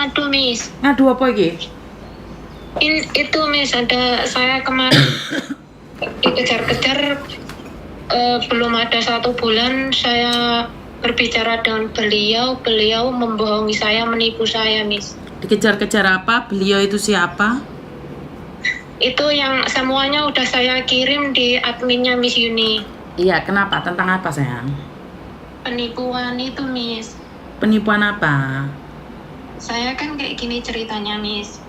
ngadu, Miss. Ngadu apa iki? Itu, Miss, ada saya kemarin dikejar-kejar, belum ada 1 bulan saya berbicara dengan beliau membohongi saya, menipu saya, Miss. Dikejar-kejar apa? Beliau itu siapa? Itu yang semuanya udah saya kirim di adminnya Miss Yuni. Iya, kenapa? Tentang apa, sayang? Penipuan itu, Miss. Penipuan apa? Saya kan kayak gini ceritanya, Miss.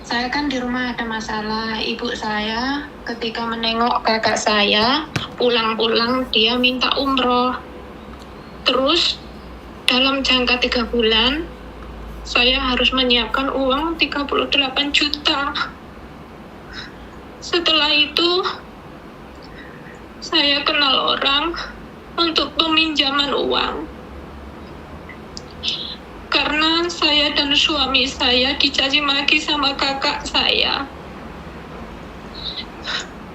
Saya kan di rumah ada masalah. Ibu saya ketika menengok kakak saya, pulang-pulang dia minta umroh. Terus dalam jangka 3 bulan, saya harus menyiapkan uang 38 juta. Setelah itu, saya kenal orang untuk peminjaman uang. Karena saya dan suami saya dicaci maki sama kakak saya.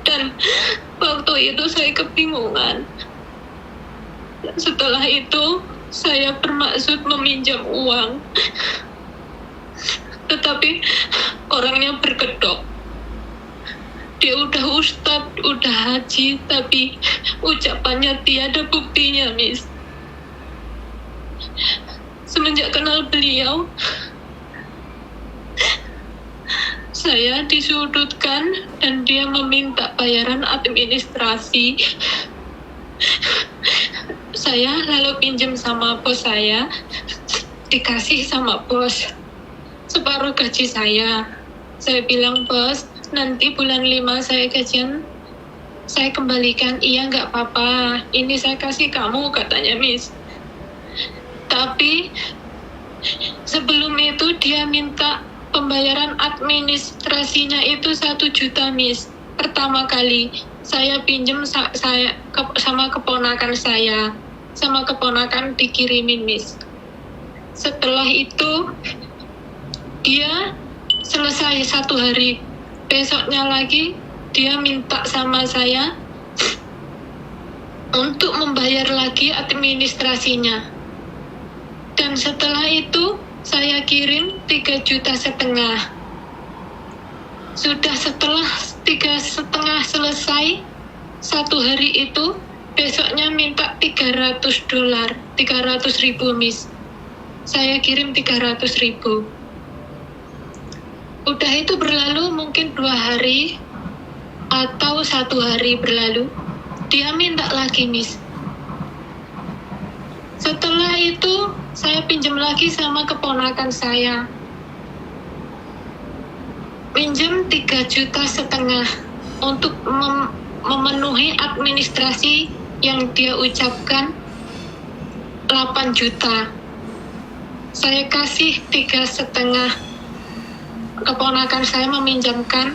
Dan waktu itu saya kebingungan. Setelah itu, saya bermaksud meminjam uang. Tetapi orangnya berkedok. Dia udah ustadz, udah haji, tapi ucapannya tiada buktinya, Miss. Semenjak kenal beliau, saya disudutkan dan dia meminta bayaran administrasi. Saya lalu pinjam sama bos saya, dikasih sama bos separuh gaji saya. Saya bilang, bos, nanti bulan 5 saya gajian, saya kembalikan. Iya, nggak apa-apa, ini saya kasih kamu, katanya, Miss. Tapi sebelum itu dia minta pembayaran administrasinya itu 1 juta, Miss. Pertama kali saya pinjam sama keponakan saya. Sama keponakan dikirimin, Miss. Setelah itu dia selesai 1 hari. Besoknya lagi dia minta sama saya untuk membayar lagi administrasinya. Dan setelah itu saya kirim 3,5 juta. Sudah setelah 3,5 selesai 1 hari itu, besoknya minta $300, 300.000, Miss. Saya kirim 300.000. Udah itu berlalu mungkin 2 hari atau 1 hari berlalu, dia minta lagi, Miss. Setelah itu saya pinjam lagi sama keponakan saya. Pinjam 3,5 juta untuk memenuhi administrasi yang dia ucapkan 8 juta. Saya kasih 3,5. Keponakan saya meminjamkan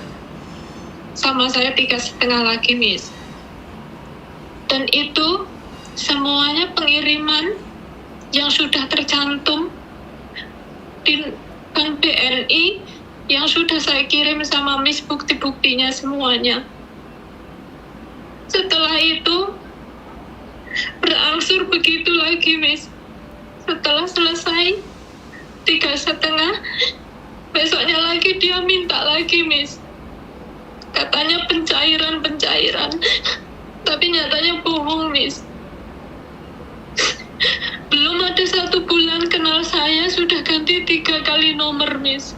sama saya 3,5 lagi, Miss. Dan itu semuanya pengiriman yang sudah tercantum di Bank BNI yang sudah saya kirim sama Miss, bukti-buktinya semuanya. Setelah itu berangsur begitu lagi, Miss. Setelah selesai 3,5, besoknya lagi dia minta lagi, Miss. Katanya pencairan, tapi nyatanya bohong, Miss. Belum ada 1 bulan kenal saya sudah ganti 3 kali nomor, Miss.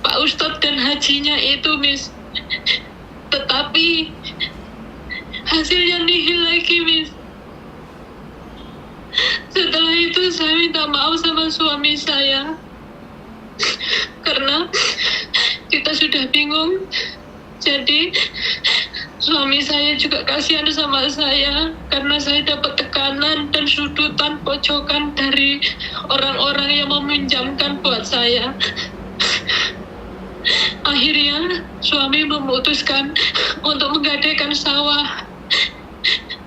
Pak Ustadz dan hajinya itu, Miss. Tetapi hasilnya nihil lagi, Miss. Setelah itu saya minta maaf sama suami saya. Karena kita sudah bingung. Jadi suami saya juga kasihan sama saya karena saya dapat tekanan dan sudutan pojokan dari orang-orang yang meminjamkan buat saya. Akhirnya suami memutuskan untuk menggadaikan sawah.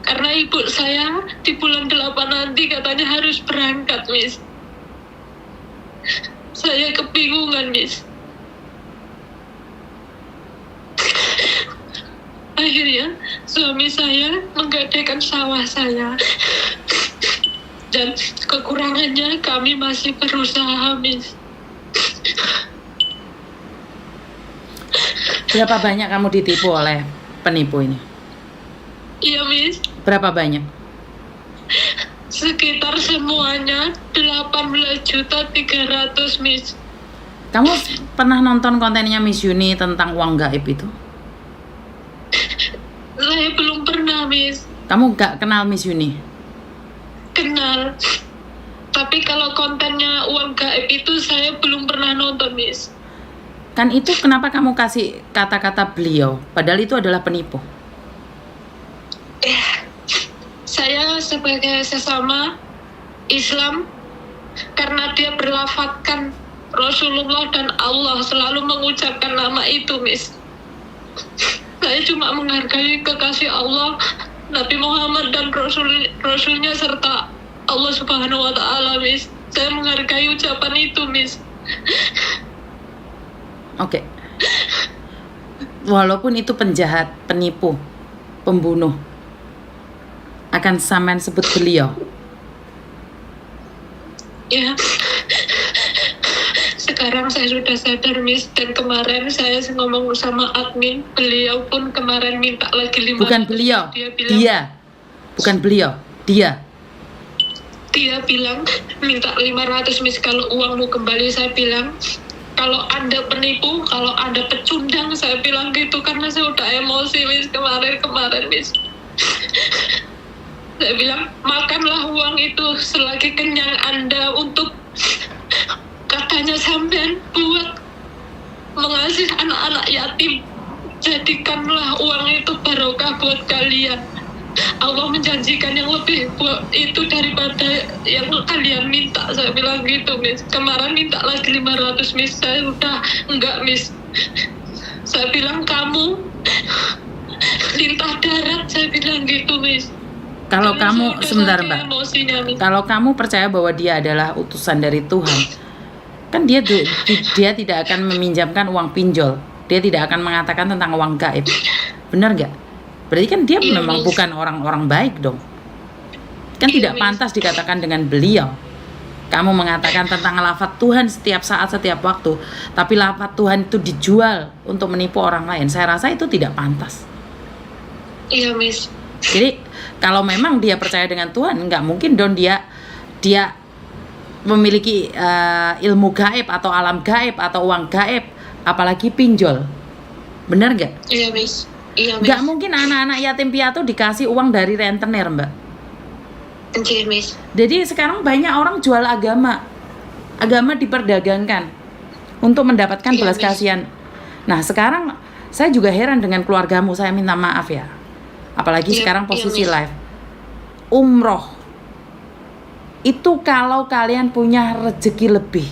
Karena ibu saya di bulan 8 nanti katanya harus berangkat, Miss. Saya kebingungan, Miss. Akhirnya suami saya menggadaikan sawah saya. Dan kekurangannya kami masih berusaha, Miss. Berapa banyak kamu ditipu oleh penipu ini? Iya, Miss. Berapa banyak? Sekitar semuanya 18.300.000, Miss. Kamu pernah nonton kontennya Miss Yuni tentang uang gaib itu? Saya belum pernah, Miss. Kamu gak kenal Miss Yuni? Kenal. Tapi kalau kontennya uang gaib itu saya belum pernah nonton, Miss. Kan itu kenapa kamu kasih kata-kata beliau? Padahal itu adalah penipu. Saya sebagai sesama Islam, karena dia berlafadzkan Rasulullah dan Allah selalu mengucapkan nama itu, Miss. Saya cuma menghargai kekasih Allah, Nabi Muhammad dan Rasulnya serta Allah Subhanahu wa Ta'ala, Miss. Saya menghargai ucapan itu, Miss. Oke. Walaupun itu penjahat, penipu, pembunuh, akan sampean sebut beliau. Ya. Sekarang saya sudah sadar, Miss. Dan kemarin saya ngomong sama admin, beliau pun kemarin minta lagi 500. Bukan beliau, dia. Bukan beliau, dia. Dia bilang minta 500, Miss, kalau uangmu kembali. Saya bilang kalau Anda penipu, kalau Anda pecundang, saya bilang gitu karena saya udah emosi, Miss, kemarin, Miss. Saya bilang makanlah uang itu selagi kenyang Anda untuk katanya sampean buat mengasihi anak-anak yatim. Jadikanlah uang itu barokah buat kalian. Allah menjanjikan yang lebih buat itu daripada yang kalian minta. Saya bilang gitu, Miss. Kemarin minta lagi 500, Miss. Saya udah enggak, Miss. Saya bilang kamu lintah darat, saya bilang gitu, Miss. Kalau Karena kamu, sebentar Mbak, emosinya, Miss. kalau kamu percaya bahwa dia adalah utusan dari Tuhan, kan dia tidak akan meminjamkan uang pinjol. Dia tidak akan mengatakan tentang uang gaib. Benar nggak? Berarti kan dia Iya, memang Miss. bukan orang-orang baik dong. Kan Iya, tidak Miss. pantas dikatakan dengan beliau. Kamu mengatakan tentang lafaz Tuhan setiap saat, setiap waktu, tapi lafaz Tuhan itu dijual untuk menipu orang lain. Saya rasa itu tidak pantas. Iya, Miss. Jadi kalau memang dia percaya dengan Tuhan, nggak mungkin dong dia memiliki ilmu gaib atau alam gaib atau uang gaib, apalagi pinjol. Benar nggak? Iya, Miss. Iya, Miss. Nggak mungkin anak-anak yatim piatu dikasih uang dari rentenir, Mbak. Iya, Miss. Jadi sekarang banyak orang jual agama diperdagangkan untuk mendapatkan Iya, belas Miss. kasihan. Nah sekarang saya juga heran dengan keluargamu, saya minta maaf ya. Apalagi Iya, sekarang iya, posisi Miss. live. Umroh itu kalau kalian punya rezeki lebih,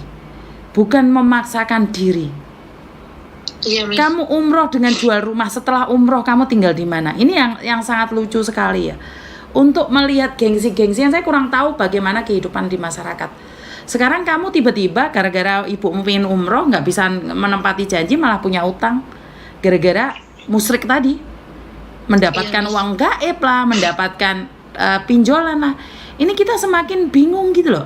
bukan memaksakan diri. Iya, Miss. Kamu umroh dengan jual rumah, setelah umroh kamu tinggal di mana? Ini yang sangat lucu sekali ya. Untuk melihat gengsi-gengsi yang saya kurang tahu bagaimana kehidupan di masyarakat. Sekarang kamu tiba-tiba gara-gara ibumu pengen umroh nggak bisa menempati janji, malah punya utang. Gara-gara musyrik tadi. Mendapatkan Iya, Miss. uang gaib lah, mendapatkan pinjolan lah. Ini kita semakin bingung gitu loh.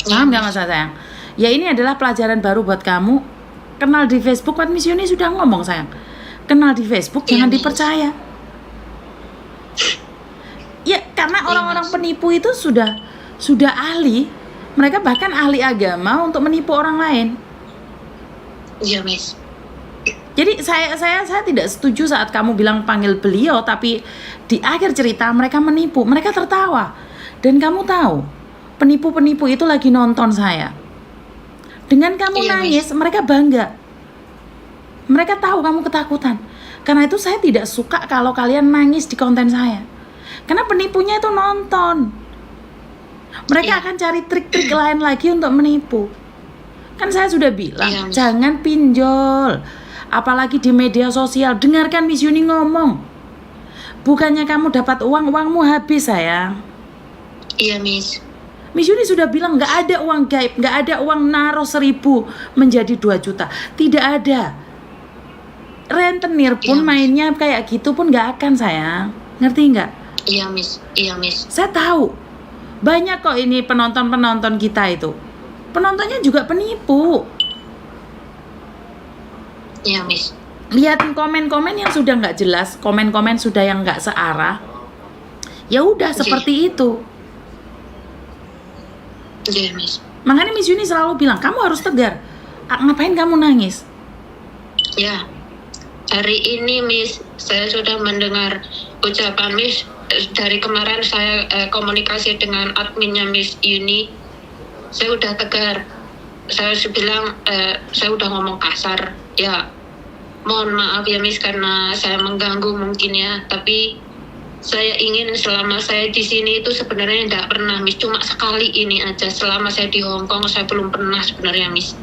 Paham nggak Mas sayang? Ya ini adalah pelajaran baru buat kamu. Kenal di Facebook, kan Miss Yuni sudah ngomong sayang. Kenal di Facebook, Iya, jangan Miss. dipercaya. Ya karena Iya, orang-orang Miss. penipu itu sudah ahli. Mereka bahkan ahli agama untuk menipu orang lain. Iya, Miss. Jadi saya tidak setuju saat kamu bilang panggil beliau, tapi di akhir cerita mereka menipu, mereka tertawa. Dan kamu tahu, penipu-penipu itu lagi nonton saya. Dengan kamu Iya, nangis, mereka bangga. Mereka tahu kamu ketakutan. Karena itu saya tidak suka kalau kalian nangis di konten saya. Karena penipunya itu nonton. Mereka Iya. akan cari trik-trik lain lagi untuk menipu. Kan saya sudah bilang, Iya, Miss. jangan pinjol. Apalagi di media sosial. Dengarkan Miss Yuni ngomong. Bukannya kamu dapat uang, uangmu habis sayang. Iya, Miss. Miss Yuni sudah bilang nggak ada uang gaib, nggak ada uang naruh 1.000 menjadi 2 juta. Tidak ada. Rentenir pun Iya, Miss. mainnya kayak gitu pun nggak akan sayang. Ngerti nggak? Iya, Miss. Iya, Miss. Saya tahu Banyak kok ini penonton-penonton kita itu. Penontonnya juga penipu. Ya, Miss. Lihatin komen-komen yang sudah nggak jelas, komen-komen sudah yang nggak searah. Ya udah seperti itu. Iya, Miss. Makanya Miss Yuni selalu bilang, kamu harus tegar. Ngapain kamu nangis? Ya, hari ini Miss, saya sudah mendengar ucapan Miss. Dari kemarin saya komunikasi dengan adminnya Miss Yuni. Saya udah tegar. Saya bilang, saya udah ngomong kasar. Ya, mohon maaf ya Miss karena saya mengganggu mungkin ya. Tapi saya ingin selama saya di sini itu sebenarnya tidak pernah Miss. Cuma sekali ini aja. Selama saya di Hong Kong saya belum pernah sebenarnya Miss.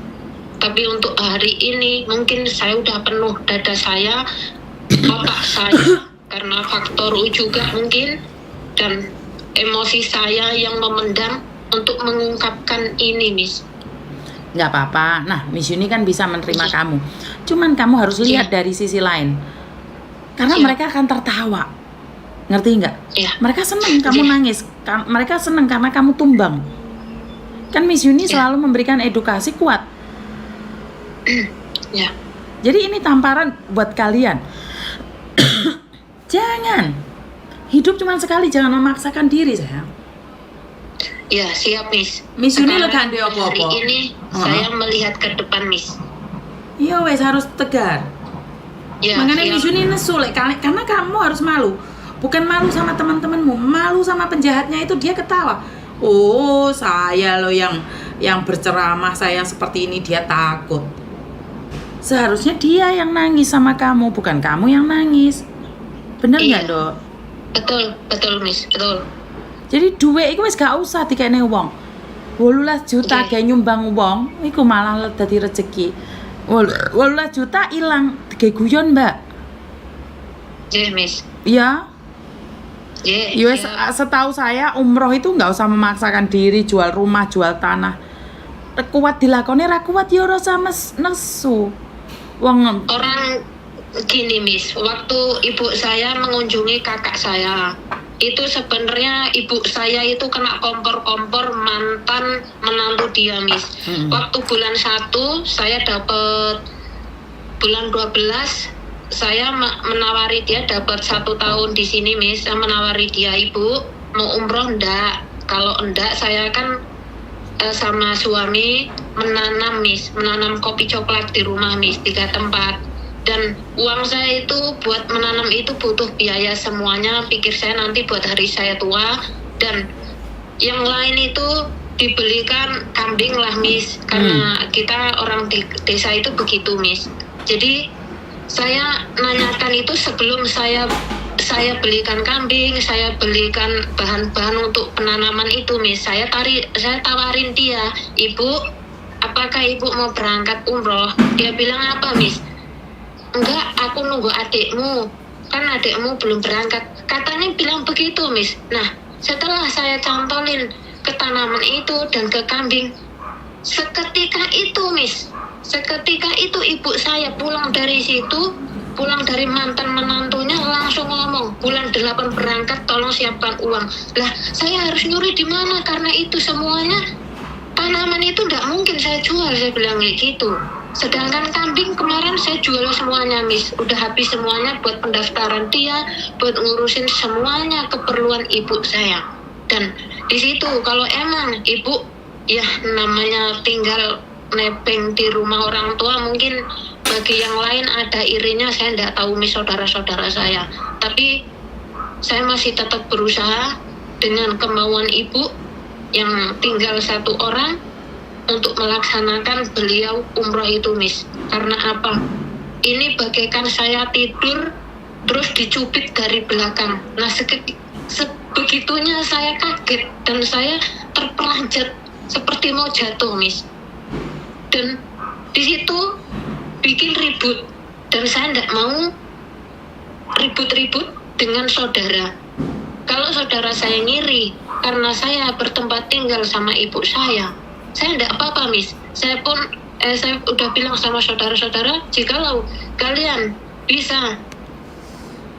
Tapi untuk hari ini mungkin saya udah penuh dada saya, otak saya, karena faktor juga mungkin, dan emosi saya yang memendam untuk mengungkapkan ini, Miss. Nggak apa-apa. Nah, Miss Yuni kan bisa menerima kamu. Cuman kamu harus lihat dari sisi lain. Karena mereka akan tertawa. Ngerti nggak? Mereka senang kamu nangis. Mereka senang karena kamu tumbang. Kan Miss Yuni selalu memberikan edukasi kuat. Ya. Jadi ini tamparan buat kalian. Jangan. Hidup cuma sekali, jangan memaksakan diri, sayang. Ya, siap, Miss. Miss Yuni Sekarang lega apa-apa. hari ini saya melihat ke depan, Miss. Iya, wes harus tegar. Ya, Makanya siap. Miss Yuni nesu, karena kamu harus malu. Bukan malu sama teman-temanmu, malu sama penjahatnya itu. Dia ketawa. Oh, saya loh yang berceramah, saya seperti ini, dia takut. Seharusnya dia yang nangis sama kamu, bukan kamu yang nangis. Bener nggak, Dok? Betul, Miss, betul. Jadi duit itu wis gak usah dikene wong. 18 juta kayak nyumbang wong, iku malah dadi rezeki. 18 juta hilang, digawe guyon, Mbak. Ya, Miss. Iya. Ya, Setahu saya umroh itu nggak usah memaksakan diri, jual rumah, jual tanah. Kuat dilakoni, ra kuat ya ora sama nesu. Wong orang gini, Miss. Waktu ibu saya mengunjungi kakak saya, itu sebenarnya ibu saya itu kena kompor-kompor mantan menantu dia, Miss. Waktu bulan 1 saya dapat, bulan 12 saya menawari dia dapat 1 tahun di sini, Miss. Saya menawari dia, ibu mau umroh enggak? Kalau enggak saya kan sama suami menanam, Miss, menanam kopi coklat di rumah, Miss, 3 tempat. Dan uang saya itu buat menanam itu butuh biaya semuanya. Pikir saya nanti buat hari saya tua. Dan yang lain itu dibelikan kambing lah, Miss. Karena kita orang di desa itu begitu, Miss. Jadi saya nanyakan itu sebelum saya belikan kambing, saya belikan bahan-bahan untuk penanaman itu, Miss. Saya tawarin dia, Ibu, apakah Ibu mau berangkat umroh? Dia bilang apa, Miss? Enggak, aku nunggu adikmu. Kan adikmu belum berangkat. Katanya bilang begitu, Miss. Nah, setelah saya cantolin ke tanaman itu dan ke kambing, seketika itu, Miss, seketika itu ibu saya pulang dari situ, pulang dari mantan menantunya, langsung ngomong, bulan 8 berangkat, tolong siapkan uang. Lah, saya harus nyuri di mana? Karena itu semuanya tanaman itu tidak mungkin saya jual, saya bilang kayak gitu. Sedangkan kambing kemarin saya jual semuanya, Miss. Udah habis semuanya buat pendaftaran dia, buat ngurusin semuanya keperluan ibu saya. Dan di situ kalau emang ibu ya namanya tinggal nebeng di rumah orang tua, mungkin bagi yang lain ada irinya, saya tidak tahu, Miss, saudara-saudara saya. Tapi saya masih tetap berusaha dengan kemauan ibu yang tinggal 1 orang untuk melaksanakan beliau umroh itu, Miss. Karena apa? Ini bagaikan saya tidur terus dicubit dari belakang. Nah, sebegitunya saya kaget dan saya terperanjat seperti mau jatuh, Miss. Dan di situ bikin ribut, dan saya tidak mau ribut-ribut dengan saudara. Kalau saudara saya ngiri karena saya bertempat tinggal sama ibu saya tidak apa-apa, Miss. Saya udah bilang sama saudara-saudara, jikalau kalian bisa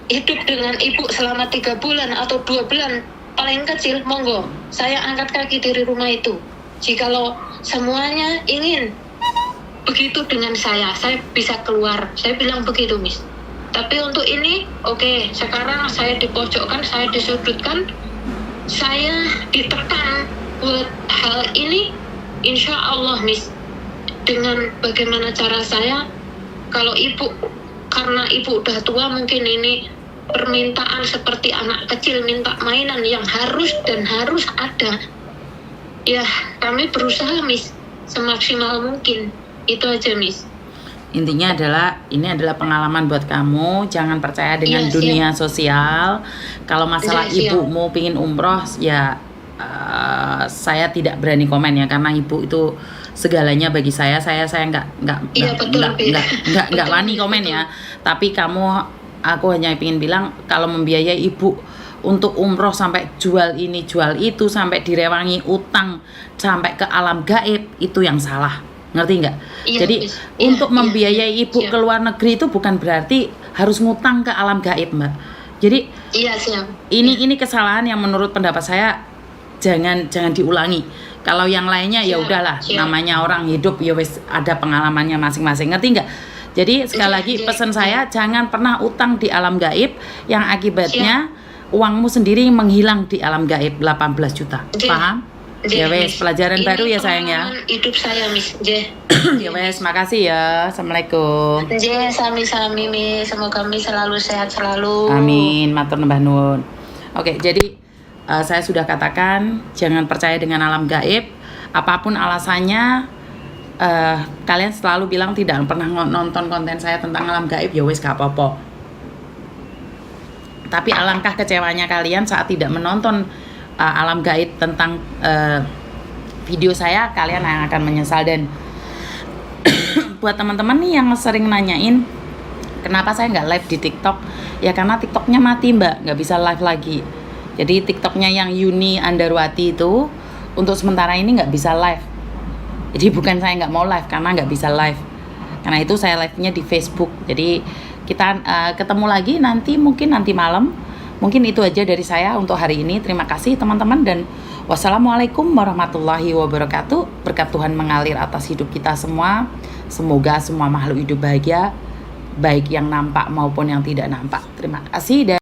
hidup dengan ibu selama 3 bulan atau 2 bulan paling kecil, monggo saya angkat kaki dari rumah itu. Jikalau semuanya ingin begitu dengan saya bisa keluar. Saya bilang begitu, Miss. Tapi untuk ini, oke, sekarang saya dipojokkan, saya disudutkan, saya ditekan buat hal ini. Insya Allah, Miss, dengan bagaimana cara saya, kalau ibu, karena ibu udah tua, mungkin ini permintaan seperti anak kecil minta mainan yang harus dan harus ada. Ya, kami berusaha, Miss, semaksimal mungkin. Itu aja, Miss. Intinya adalah ini adalah pengalaman buat kamu. Jangan percaya dengan Iya, dunia sosial. Kalau masalah Iya, siap. ibumu pingin umroh, ya saya tidak berani komen ya, karena ibu itu segalanya bagi saya. Saya Iya, betul, Bi. nggak Betul, wani Miss, komen betul. ya. Tapi aku hanya ingin bilang kalau membiayai ibu untuk umroh sampai jual ini jual itu, sampai direwangi utang sampai ke alam gaib, itu yang salah. Ngerti nggak? Iya, Jadi Miss. Iya, untuk membiayai iya, ibu siap. ke luar negeri itu bukan berarti harus ngutang ke alam gaib, Mbak. Jadi Iya, siap. ini kesalahan yang menurut pendapat saya jangan diulangi. Kalau yang lainnya ya Siap, udahlah, siap. namanya orang hidup ya wes ada pengalamannya masing-masing. Ngerti nggak? Jadi sekali Iya, lagi iya, pesan iya. saya, jangan pernah utang di alam gaib yang akibatnya uangmu sendiri menghilang di alam gaib 18 juta. Iya. Paham? Ya wes, Miss. pelajaran Ini baru ya sayang ya. pengalaman hidup saya, Miss. Ya wes, makasih ya. Assalamualaikum. Sami-sami, Miss. Semoga Miss selalu sehat selalu. Amin, matur nembah nuwun. Oke, jadi saya sudah katakan jangan percaya dengan alam gaib. Apapun alasannya, kalian selalu bilang tidak pernah nonton konten saya tentang alam gaib, ya wes gak apa-apa. Tapi alangkah kecewanya kalian saat tidak menonton alam gaib tentang video saya, kalian yang akan menyesal. Dan buat teman-teman nih yang sering nanyain kenapa saya nggak live di TikTok, ya karena TikToknya mati, Mbak, nggak bisa live lagi. Jadi TikToknya yang Yuni Andarwati itu untuk sementara ini nggak bisa live. Jadi bukan saya nggak mau live, karena nggak bisa live. Karena itu saya live-nya di Facebook. Jadi kita ketemu lagi mungkin nanti malam. Mungkin itu aja dari saya untuk hari ini. Terima kasih teman-teman, dan wassalamualaikum warahmatullahi wabarakatuh. Berkat Tuhan mengalir atas hidup kita semua. Semoga semua makhluk hidup bahagia, baik yang nampak maupun yang tidak nampak. Terima kasih dan